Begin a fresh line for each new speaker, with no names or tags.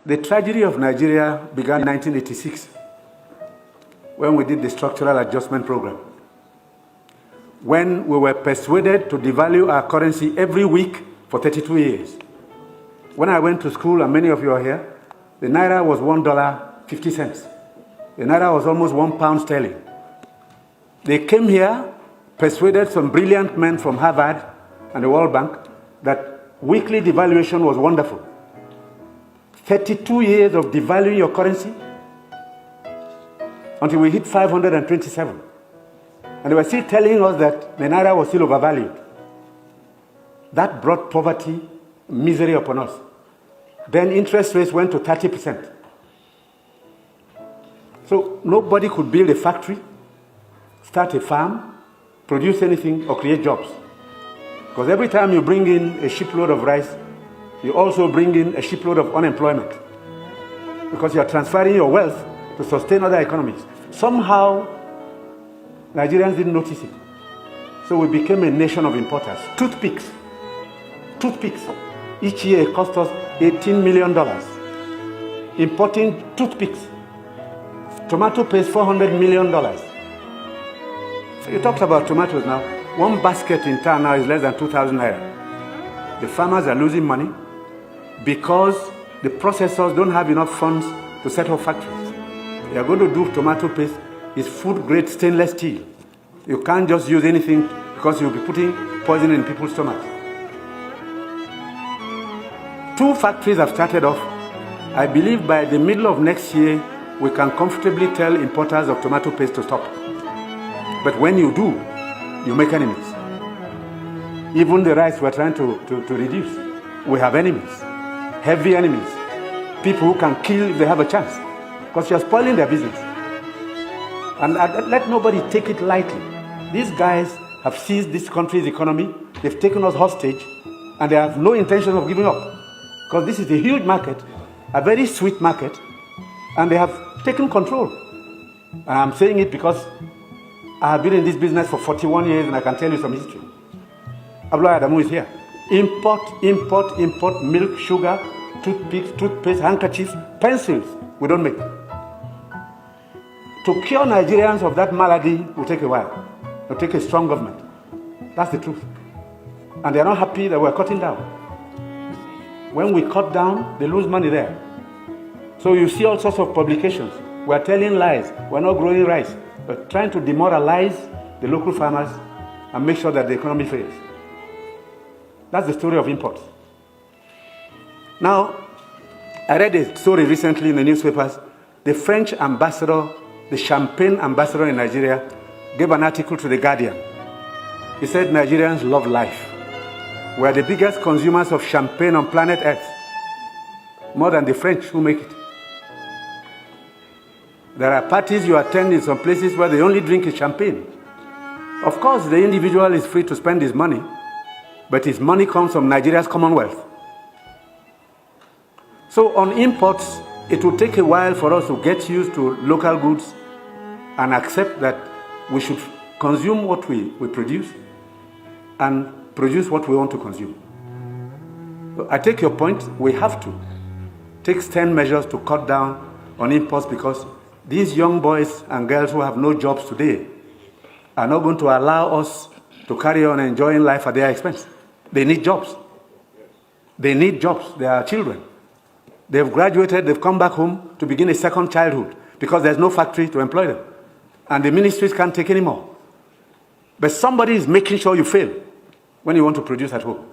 The tragedy of Nigeria began in 1986 when we did the structural adjustment program. When we were persuaded to devalue our currency every week for 32 years. When I went to school, and many of you are here, the Naira was $1.50. The Naira was almost £1 sterling. They came here, persuaded some brilliant men from Harvard and the World Bank that weekly devaluation was wonderful. 32 years of devaluing your currency until we hit 527. And they were still telling us that the Naira was still overvalued. That brought poverty, misery upon us. Then interest rates went to 30%. So nobody could build a factory, start a farm, produce anything, or create jobs. Because every time you bring in a shipload of rice, you also bring in a shipload of unemployment. Because you are transferring your wealth to sustain other economies. Somehow, Nigerians didn't notice it. So we became a nation of importers. Toothpicks. Each year it cost us $18 million. Importing toothpicks. Tomato paste, $400 million. So you talked about tomatoes now. One basket in town now is less than 2,000 naira. The farmers are losing money because the processors don't have enough funds to set up factories. They are going to do tomato paste. It's food-grade stainless steel. You can't just use anything because you'll be putting poison in people's stomachs. 2 factories have started off. I believe by the middle of next year, we can comfortably tell importers of tomato paste to stop. But when you do, you make enemies. Even the rice we're trying to reduce. We have enemies, heavy enemies, people who can kill if they have a chance, because you're spoiling their business. And let nobody take it lightly. These guys have seized this country's economy, they've taken us hostage, and they have no intention of giving up. Because this is a huge market, a very sweet market, and they have taken control. And I'm saying it because I have been in this business for 41 years and I can tell you some history. Abdullahi Adamu is here. Import milk, sugar, toothpicks, toothpaste, handkerchiefs, pencils. We don't make. To cure Nigerians of that malady will take a while. It will take a strong government. That's the truth. And they are not happy that we're cutting down. When we cut down, they lose money there. So you see all sorts of publications. We're telling lies. We're not growing rice. We're trying to demoralize the local farmers and make sure that the economy fails. That's the story of imports. Now, I read a story recently in the newspapers. The French ambassador, the champagne ambassador in Nigeria, gave an article to The Guardian. He said Nigerians love life. We are the biggest consumers of champagne on planet Earth, more than the French who make it. There are parties you attend in some places where the only drink is champagne. Of course, the individual is free to spend his money, but his money comes from Nigeria's commonwealth. So on imports, it will take a while for us to get used to local goods and accept that we should consume what we produce and produce what we want to consume. So I take your point. We have to take stern measures to cut down on imports because these young boys and girls who have no jobs today are not going to allow us to carry on enjoying life at their expense. They need jobs. They need jobs. They are children. They've graduated, they've come back home to begin a second childhood because there's no factory to employ them. And the ministries can't take any more. But somebody is making sure you fail when you want to produce at home.